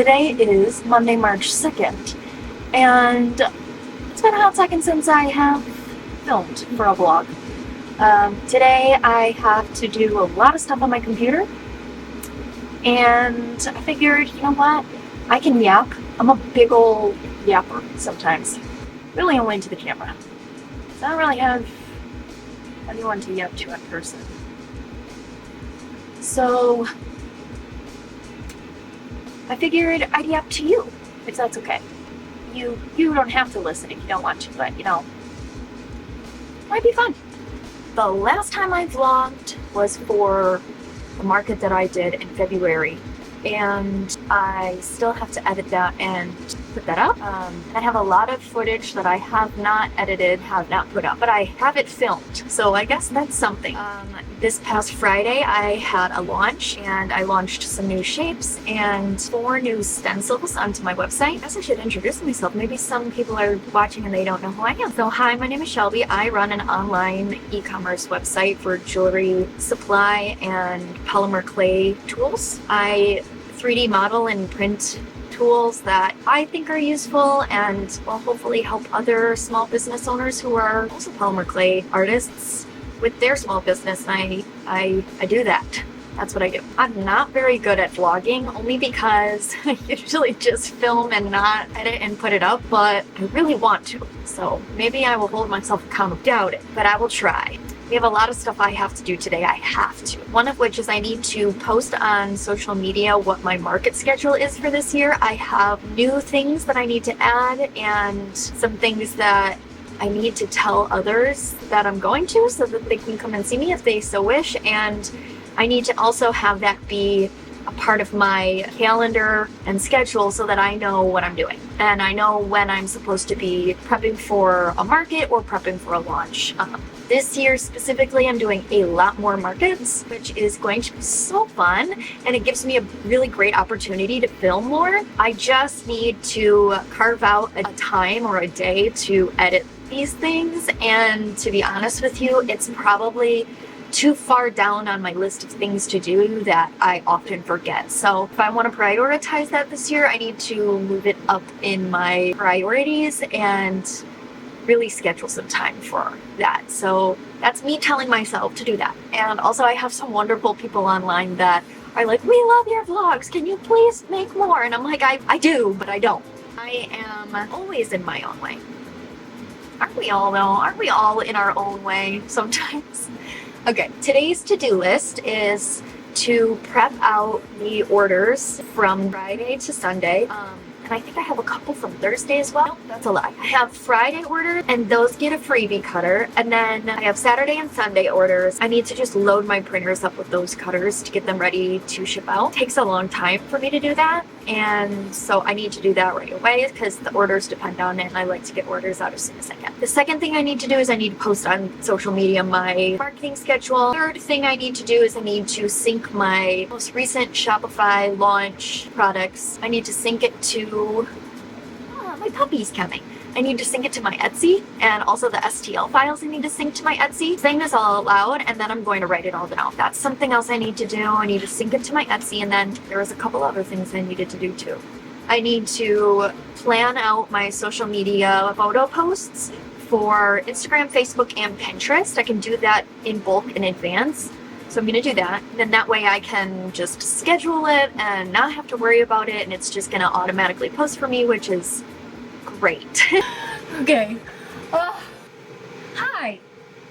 Today is Monday, March 2nd, and it's been a hot second since I have filmed for a vlog. Today I have to do a lot of stuff on my computer, and I figured, you know what, I can yap. I'm a big old yapper sometimes. Really only to the camera. So I don't really have anyone to yap to in person. So I figured I'd yap to you, if that's okay. You don't have to listen if you don't want to, but you know, it might be fun. The last time I vlogged was for the market that I did in February, and I still have to edit that and put that up. I have a lot of footage that I have not edited, have not put up, but I have it filmed, so I guess that's something. This past Friday I had a launch, and I launched some new shapes and 4 new stencils onto my website. I guess I should introduce myself. Maybe some people are watching and they don't know who I am. So hi, my name is Shelby. I run an online e-commerce website for jewelry supply and polymer clay tools. I 3D model and print tools that I think are useful and will hopefully help other small business owners who are also polymer clay artists with their small business. And I do that. That's what I do. I'm not very good at vlogging, only because I usually just film and not edit and put it up, but I really want to. So maybe I will hold myself accountable. Doubt it, but I will try. We have a lot of stuff I have to do today. I have to. One of which is I need to post on social media what my market schedule is for this year. I have new things that I need to add and some things that I need to tell others that I'm going to so that they can come and see me if they so wish. And I need to also have that be a part of my calendar and schedule so that I know what I'm doing. And I know when I'm supposed to be prepping for a market or prepping for a launch. This year specifically, I'm doing a lot more markets, which is going to be so fun, and it gives me a really great opportunity to film more. I just need to carve out a time or a day to edit these things, and to be honest with you, it's probably too far down on my list of things to do that I often forget. So if I want to prioritize that this year, I need to move it up in my priorities and really schedule some time for that. So that's me telling myself to do that. And also I have some wonderful people online that are like, we love your vlogs, can you please make more? And I'm like, I do, but I don't. I am always in my own way. Aren't we all though? Aren't we all in our own way sometimes? Okay, today's to-do list is to prep out the orders from Friday to Sunday. And I think I have a couple from Thursday as well. Nope, that's a lie. I have Friday orders, and those get a freebie cutter. And then I have Saturday and Sunday orders. I need to just load my printers up with those cutters to get them ready to ship out. It takes a long time for me to do that. And so I need to do that right away because the orders depend on it, and I like to get orders out as soon as I can. The second thing I need to do is I need to post on social media my marketing schedule. Third thing I need to do is I need to sync my most recent Shopify launch products. I need to sync it to my puppy's coming. I need to sync it to my Etsy, and also the STL files I need to sync to my Etsy. Saying this all out loud, and then I'm going to write it all down. That's something else I need to do. I need to sync it to my Etsy, and then there was a couple other things I needed to do too. I need to plan out my social media photo posts for Instagram, Facebook, and Pinterest. I can do that in bulk in advance. So I'm going to do that. Then that way I can just schedule it and not have to worry about it, and it's just going to automatically post for me, which is great. Okay. Hi.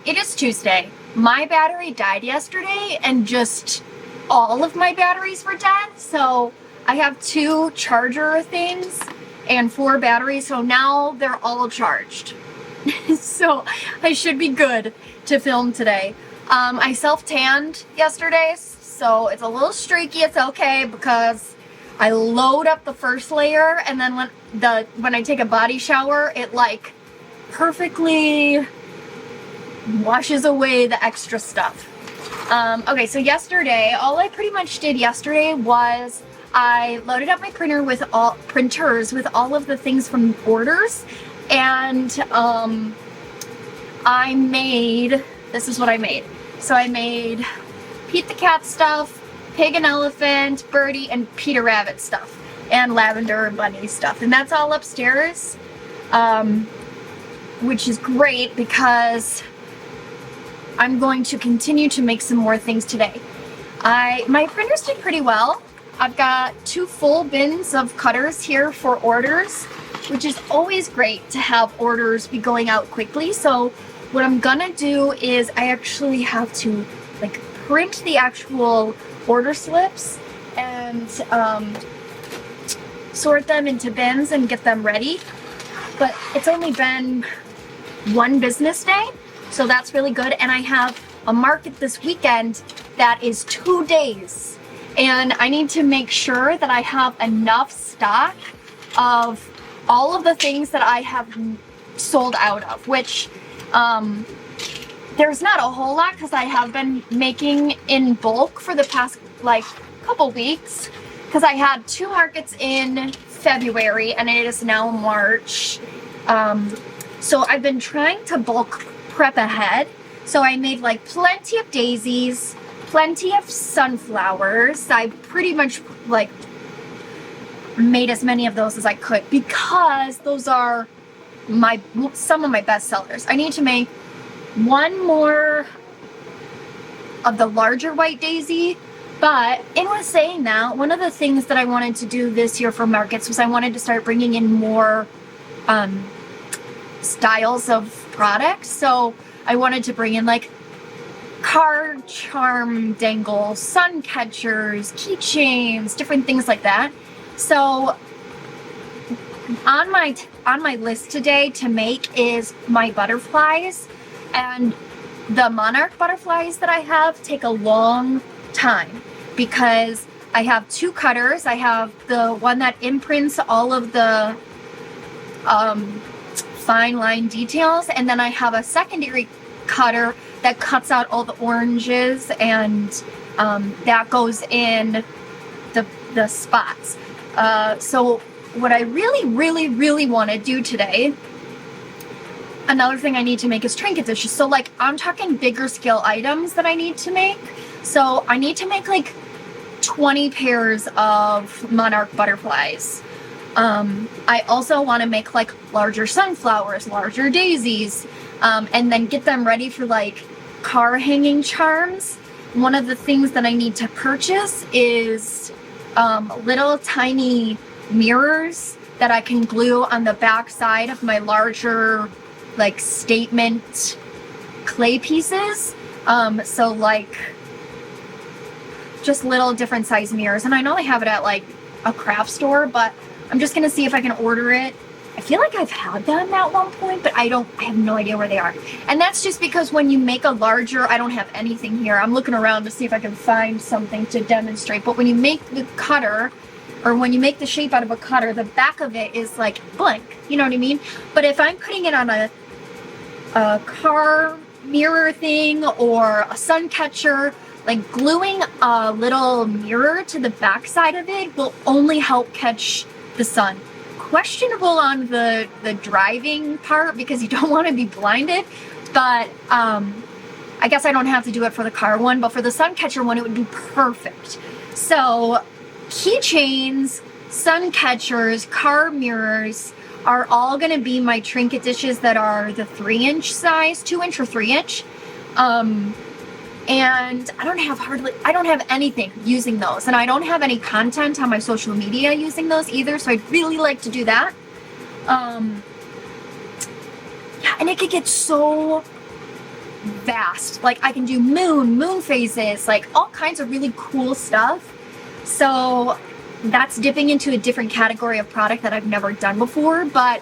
It is Tuesday. My battery died yesterday, and just all of my batteries were dead. So I have 2 charger things and 4 batteries, so now they're all charged. So I should be good to film today. I self-tanned yesterday, so it's a little streaky. It's okay because I load up the first layer, and then when I take a body shower, it like perfectly washes away the extra stuff. Okay, so yesterday, all I pretty much did yesterday was I loaded up my printers with all of the things from orders, and I made, this is what I made. So I made Pete the Cat stuff, Pig and Elephant, Birdie, and Peter Rabbit stuff. and lavender and bunny stuff. And that's all upstairs, which is great because I'm going to continue to make some more things today. My printers did pretty well. I've got 2 full bins of cutters here for orders, which is always great to have orders be going out quickly. So what I'm gonna do is I actually have to like print the actual order slips and sort them into bins and get them ready. But it's only been 1 business day, so that's really good. And I have a market this weekend that is 2 days. And I need to make sure that I have enough stock of all of the things that I have sold out of, which there's not a whole lot because I have been making in bulk for the past like couple weeks because I had 2 markets in February and it is now March. So I've been trying to bulk prep ahead. So I made like plenty of daisies, plenty of sunflowers. I pretty much like made as many of those as I could because those are some of my best sellers. I need to make 1 more of the larger white daisy. But in with saying that, one of the things that I wanted to do this year for markets was I wanted to start bringing in more styles of products. So I wanted to bring in like card charm dangles, sun catchers, keychains, different things like that. So on my list today to make is my butterflies, and the monarch butterflies that I have take a long time because I have 2 cutters. I have the one that imprints all of the fine line details, and then I have a secondary cutter that cuts out all the oranges, and that goes in the spots. So what I really want to do today, another thing I need to make is trinket dishes. So like I'm talking bigger scale items that I need to make. So I need to make like 20 pairs of monarch butterflies. I also want to make like larger sunflowers, larger daisies, and then get them ready for like car hanging charms. One of the things that I need to purchase is little tiny mirrors that I can glue on the back side of my larger like statement clay pieces. So like just little different size mirrors, and I know they have it at like a craft store, but I'm just gonna see if I can order it. I feel like I've had them at one point, but I have no idea where they are. And that's just because when you make a larger, I don't have anything here. I'm looking around to see if I can find something to demonstrate. But when you make the cutter, or when you make the shape out of a cutter, the back of it is like blank. You know what I mean? But if I'm putting it on a car mirror thing or a sun catcher, like gluing a little mirror to the back side of it will only help catch the sun. Questionable on the driving part because you don't want to be blinded, but I guess I don't have to do it for the car one, but for the sun catcher one it would be perfect. So keychains, sun catchers, car mirrors are all going to be my trinket dishes that are the 3-inch size, 2-inch or 3-inch. And I don't have anything using those, and I don't have any content on my social media using those either, so I'd really like to do that. Yeah, and it could get so vast. Like I can do moon phases, like all kinds of really cool stuff. So that's dipping into a different category of product that I've never done before, but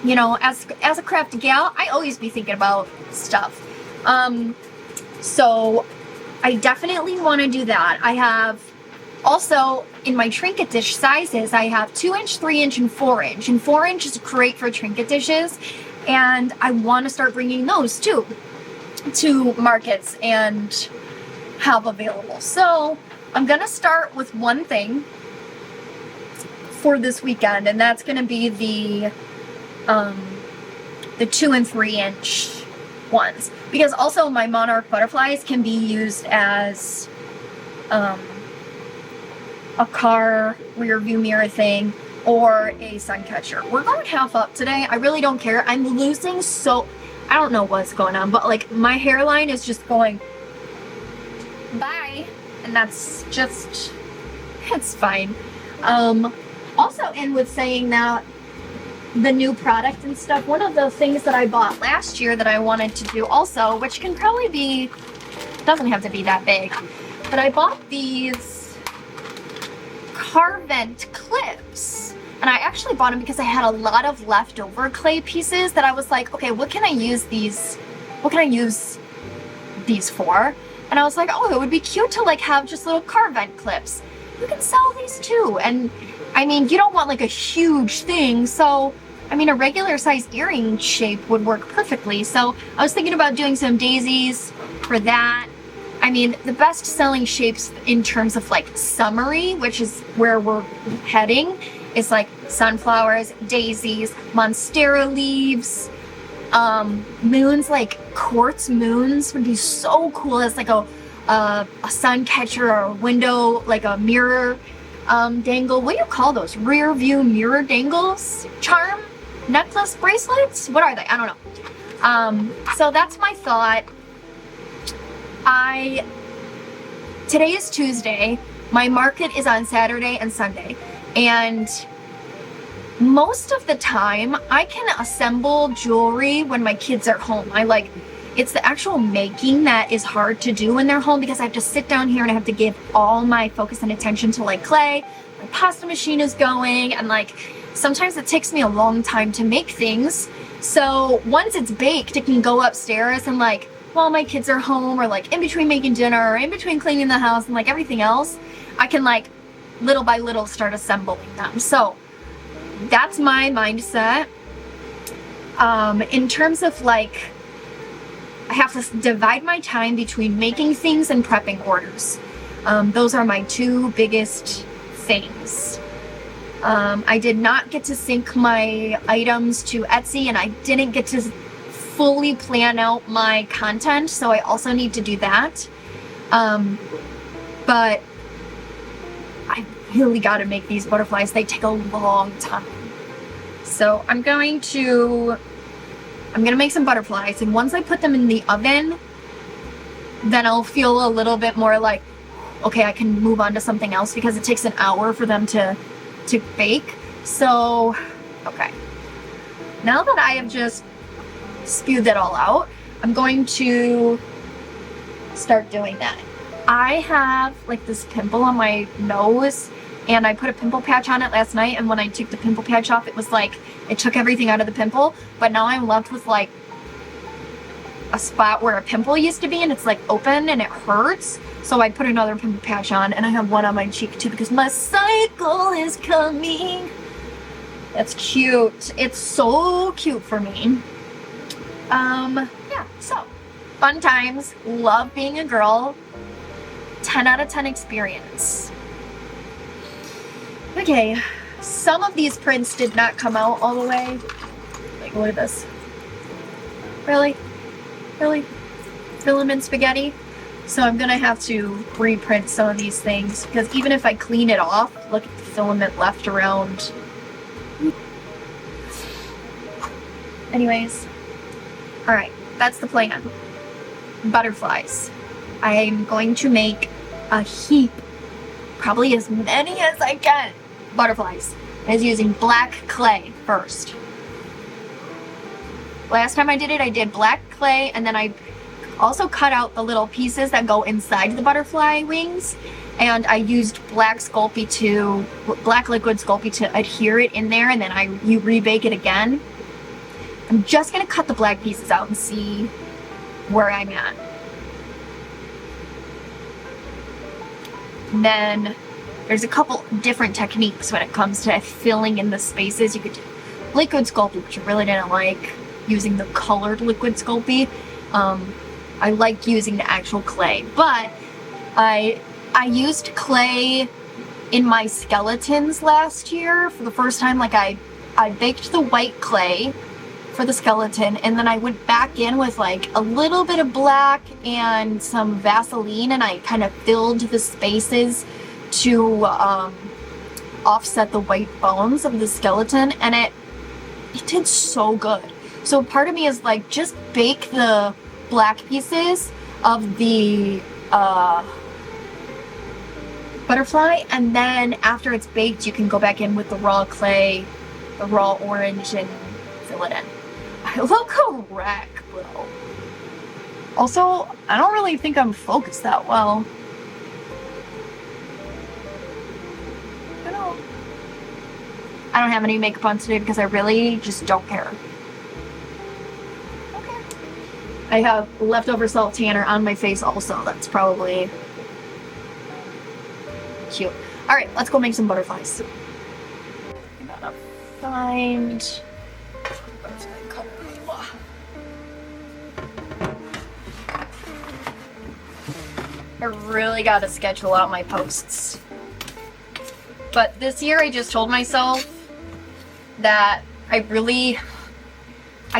you know, as a crafty gal, I always be thinking about stuff. So I definitely want to do that. I have also in my trinket dish sizes, I have 2-inch, 3-inch, and 4-inch. And 4-inch is great for trinket dishes. And I want to start bringing those too to markets and have available. So I'm going to start with one thing for this weekend, and that's going to be the 2 and 3-inch ones, because also my monarch butterflies can be used as a car rear view mirror thing or a sun catcher. We're going half up today. I really don't care. I'm losing I don't know what's going on, but like my hairline is just going bye, and that's just, it's fine. Also, in with saying that, the new product and stuff, one of the things that I bought last year that I wanted to do also, which can probably be, doesn't have to be that big, but I bought these car vent clips. And I actually bought them because I had a lot of leftover clay pieces that I was like, okay, what can I use these for? And I was like, oh, it would be cute to like have just little car vent clips. You can sell these too. And I mean, you don't want like a huge thing, so I mean, a regular size earring shape would work perfectly. So I was thinking about doing some daisies for that. I mean, the best selling shapes in terms of like summery, which is where we're heading, is like sunflowers, daisies, monstera leaves, moons, like quartz moons would be so cool as like a sun catcher or a window, like a mirror dangle. What do you call those? Rear view mirror dangles? Charm? Necklace bracelets? What are they? I don't know. So that's my thought. Today is Tuesday. My market is on Saturday and Sunday. And most of the time, I can assemble jewelry when my kids are home. It's the actual making that is hard to do when they're home because I have to sit down here and I have to give all my focus and attention to like clay. My pasta machine is going and like sometimes it takes me a long time to make things. So once it's baked, it can go upstairs and like while my kids are home or like in between making dinner or in between cleaning the house and like everything else, I can like little by little start assembling them. So that's my mindset. In terms of like, I have to divide my time between making things and prepping orders. Those are my two biggest things. I did not get to sync my items to Etsy and I didn't get to fully plan out my content, so I also need to do that. But I really got to make these butterflies. They take a long time. So I'm going to make some butterflies, and once I put them in the oven, then I'll feel a little bit more like, okay, I can move on to something else because it takes an hour for them to bake. So, okay. Now that I have just spewed that all out, I'm going to start doing that. I have like this pimple on my nose and I put a pimple patch on it last night, and when I took the pimple patch off, it was like it took everything out of the pimple, but now I'm left with like a spot where a pimple used to be and it's like open and it hurts. So I put another pimple patch on, and I have one on my cheek too because my cycle is coming. That's cute. It's so cute for me. Yeah, so fun times, love being a girl, 10 out of 10 experience. Okay, some of these prints did not come out all the way. Like, look at this. Really? Filament spaghetti? So I'm gonna have to reprint some of these things because even if I clean it off, look at the filament left around. Anyways, all right, that's the plan. Butterflies. I'm going to make a heap, probably as many as I can, butterflies. I was using black clay first. Last time I did black clay, and then I also cut out the little pieces that go inside the butterfly wings, and I used black liquid Sculpey to adhere it in there, and then you rebake it again. I'm just gonna cut the black pieces out and see where I'm at. And then there's a couple different techniques when it comes to filling in the spaces. You could do liquid Sculpey, which I really didn't like using the colored liquid Sculpey. I liked using the actual clay, but I used clay in my skeletons last year for the first time. Like I baked the white clay for the skeleton, and then I went back in with like a little bit of black and some Vaseline, and I kind of filled the spaces to offset the white bones of the skeleton, and it did so good. So part of me is like, just bake the black pieces of the butterfly, and then after it's baked you can go back in with the raw clay, the raw orange, and fill it in. I look a wreck, bro. Also, I don't really think I'm focused that well. I don't have any makeup on today because I really just don't care. Okay. I have leftover salt tanner on my face also. That's probably cute. Alright, let's go make some butterflies. I gotta find... I really gotta schedule out my posts. But this year I just told myself that I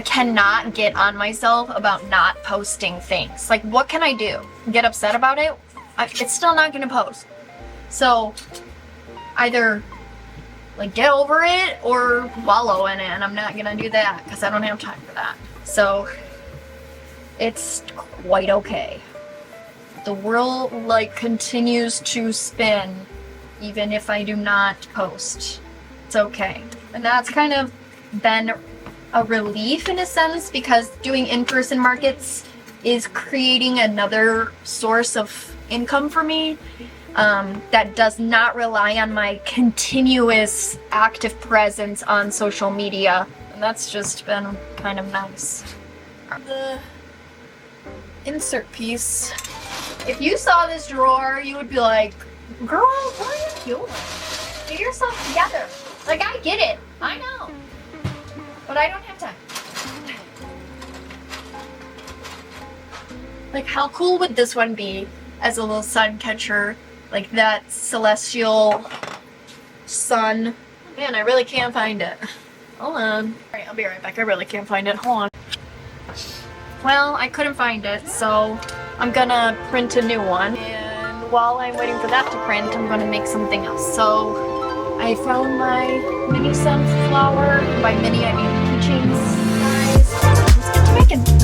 cannot get on myself about not posting things. Like, what can I do? Get upset about it? It's still not gonna post. So either like get over it or wallow in it, and I'm not gonna do that because I don't have time for that. So it's quite okay. The world like continues to spin even if I do not post. It's okay. And that's kind of been a relief in a sense, because doing in-person markets is creating another source of income for me that does not rely on my continuous active presence on social media. And that's just been kind of nice. The insert piece. If you saw this drawer, you would be like, girl, what are you doing? Get yourself together. Like, I get it. I know. But I don't have time. Like, how cool would this one be as a little sun catcher? Like that celestial sun. Man, I really can't find it. Hold on. Alright, I'll be right back. I really can't find it. Hold on. Well, I couldn't find it, so I'm gonna print a new one. And while I'm waiting for that to print, I'm gonna make something else. So I found my mini sunflower. By mini, I mean keychains. Guys, let's get to making.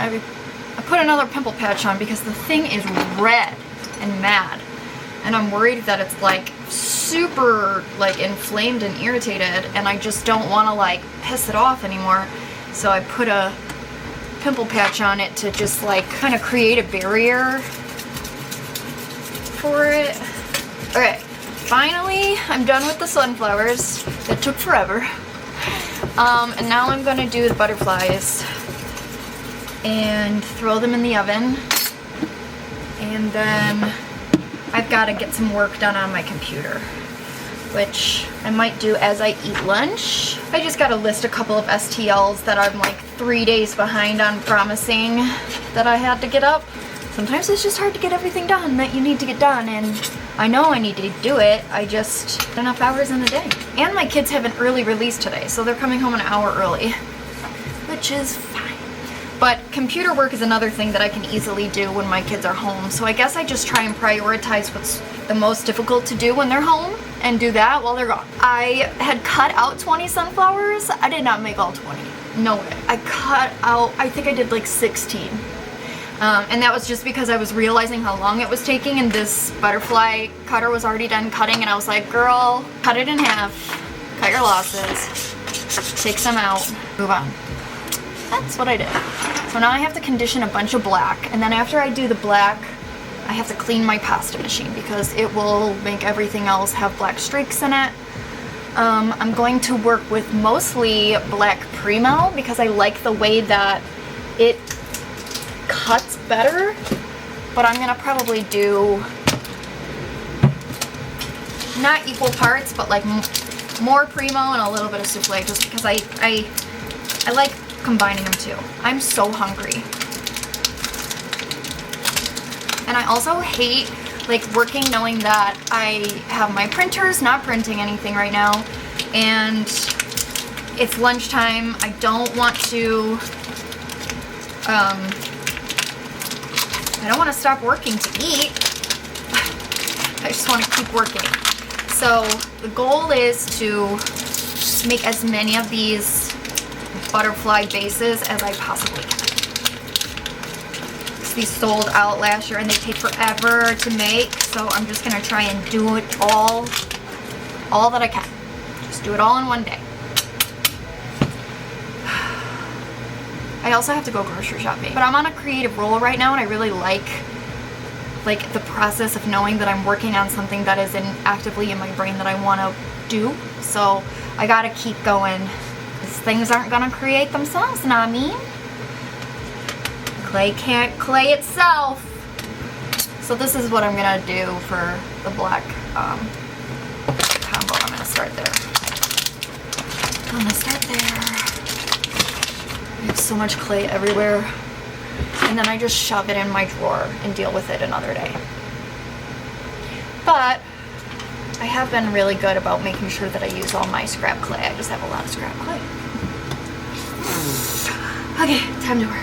I put another pimple patch on because the thing is red and mad. And I'm worried that it's like super like inflamed and irritated, and I just don't want to like piss it off anymore. So I put a pimple patch on it to just like kind of create a barrier for it. Okay, finally I'm done with the sunflowers. That took forever. And now I'm gonna do the butterflies and throw them in the oven. And then I've got to get some work done on my computer, which I might do as I eat lunch. I just got to list a couple of STLs that I'm like 3 days behind on promising that I had to get up. Sometimes it's just hard to get everything done that you need to get done, and I know I need to do it. I just not enough hours in the day. And my kids have an early release today, so they're coming home an hour early, which is fine. But computer work is another thing that I can easily do when my kids are home. So I guess I just try and prioritize what's the most difficult to do when they're home and do that while they're gone. I had cut out 20 sunflowers. I did not make all 20. No way. I cut out, I think I did like 16. And that was just because I was realizing how long it was taking, and this butterfly cutter was already done cutting, and I was like, girl, cut it in half, cut your losses, take some out, move on. That's what I did. So now I have to condition a bunch of black, and then after I do the black, I have to clean my pasta machine because it will make everything else have black streaks in it. I'm going to work with mostly black Primo because I like the way that it cuts better, but I'm gonna probably do not equal parts, but like more Primo and a little bit of souffle, just because I like combining them too. I'm so hungry. And I also hate like working knowing that I have my printers not printing anything right now, and it's lunchtime. I don't want to I don't want to stop working to eat. I just want to keep working. So the goal is to make as many of these butterfly bases as I possibly can. These sold out last year and they take forever to make, so I'm just gonna try and do it all that I can. Just do it all in one day. I also have to go grocery shopping, but I'm on a creative roll right now, and I really like the process of knowing that I'm working on something that is actively in my brain that I want to do. So I gotta keep going, because things aren't gonna create themselves, know what I mean? Clay can't clay itself. So this is what I'm gonna do for the black combo. I'm gonna start there. I have so much clay everywhere, and then I just shove it in my drawer and deal with it another day. But I have been really good about making sure that I use all my scrap clay. I just have a lot of scrap clay. Okay, time to work.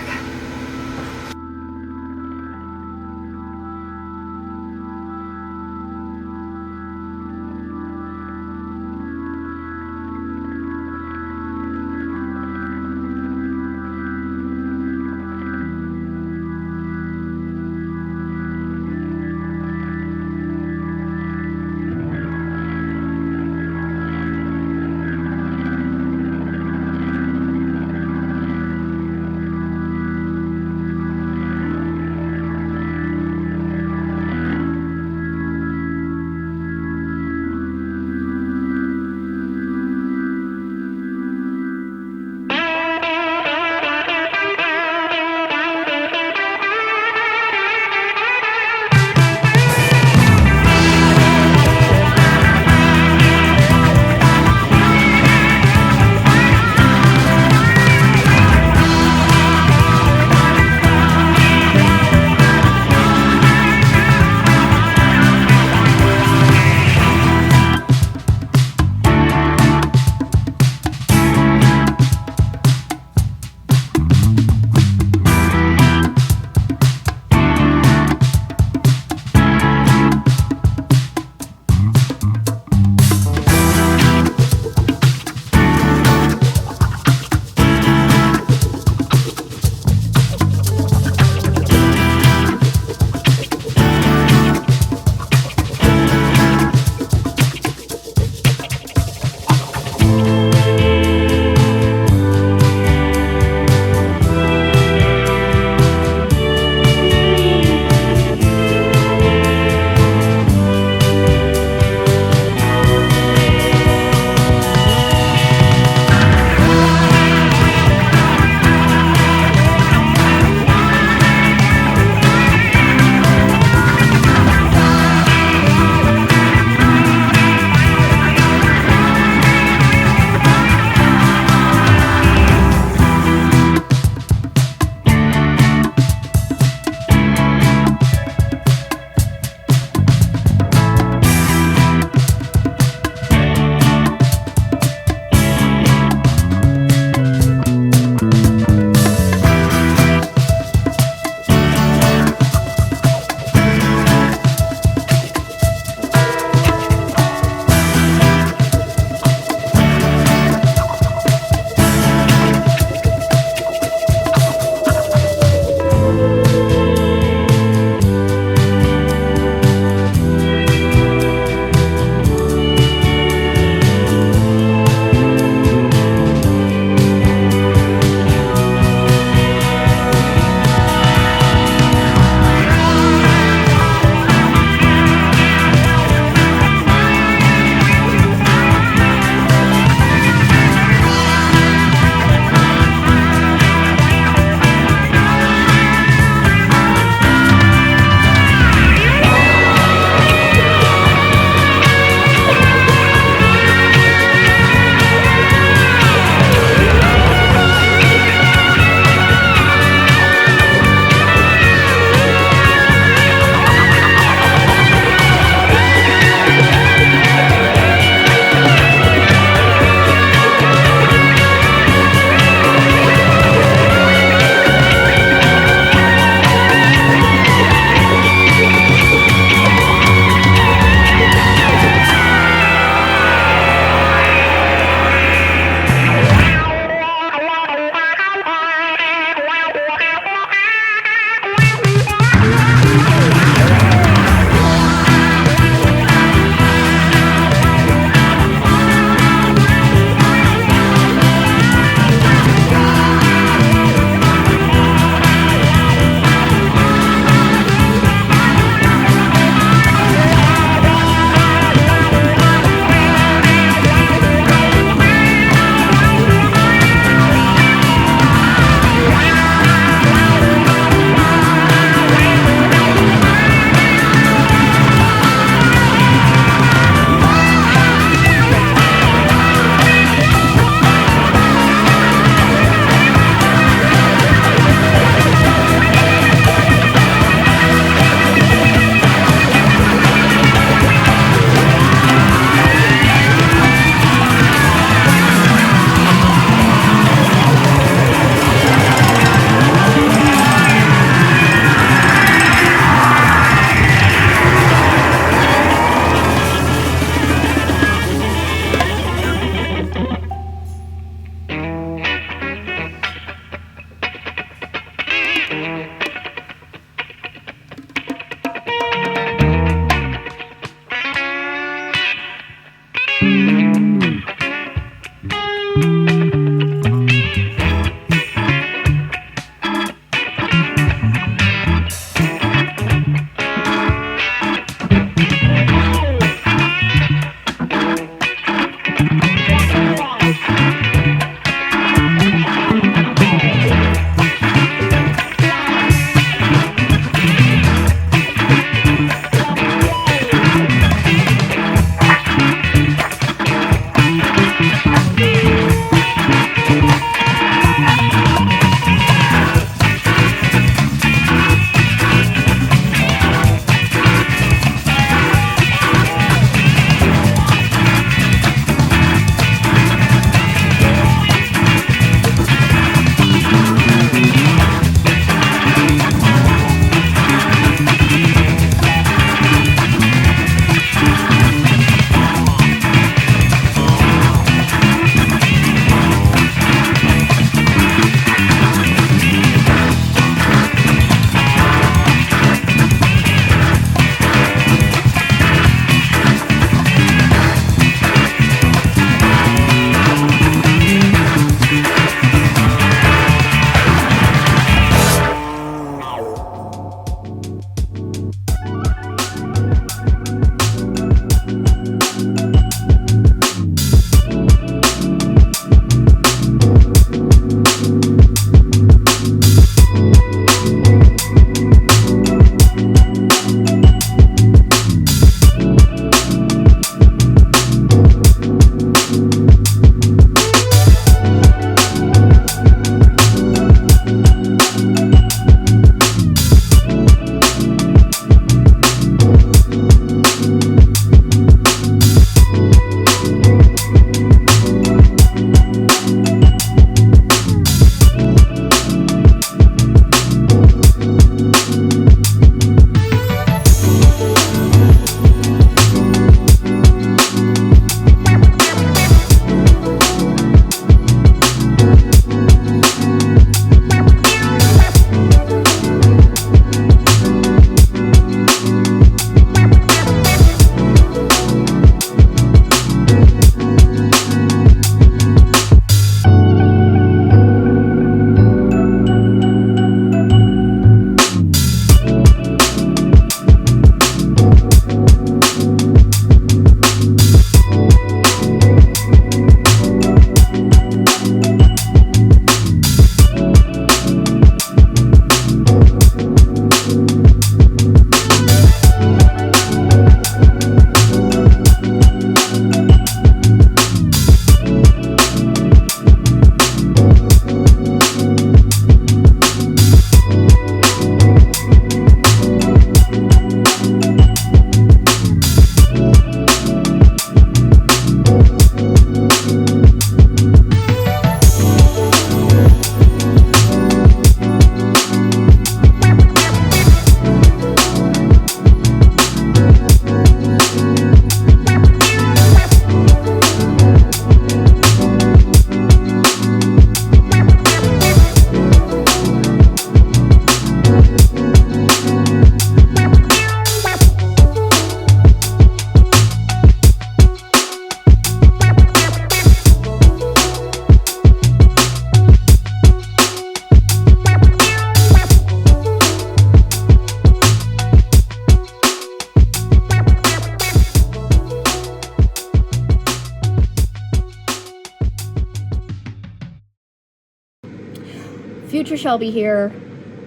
future Shelby here.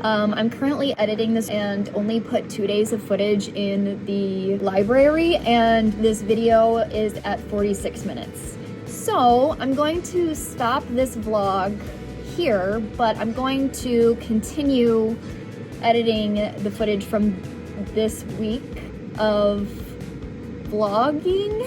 I'm currently editing this and only put 2 days of footage in the library, and this video is at 46 minutes. So I'm going to stop this vlog here, but I'm going to continue editing the footage from this week of vlogging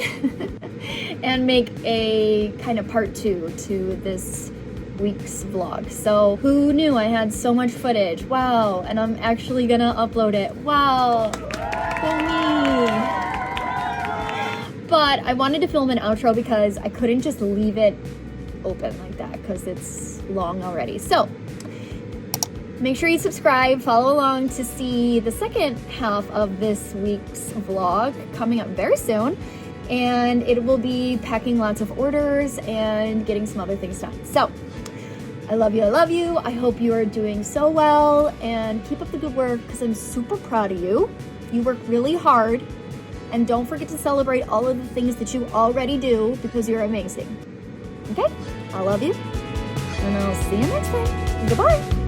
and make a kind of part 2 to this week's vlog. So who knew I had so much footage? Wow. And I'm actually gonna upload it. Wow. Go me. But I wanted to film an outro because I couldn't just leave it open like that because it's long already. So make sure you subscribe, follow along to see the second half of this week's vlog coming up very soon. And it will be packing lots of orders and getting some other things done. So I love you, I love you. I hope you are doing so well, and keep up the good work because I'm super proud of you. You work really hard, and don't forget to celebrate all of the things that you already do because you're amazing. Okay? I love you, and I'll see you next time. Goodbye.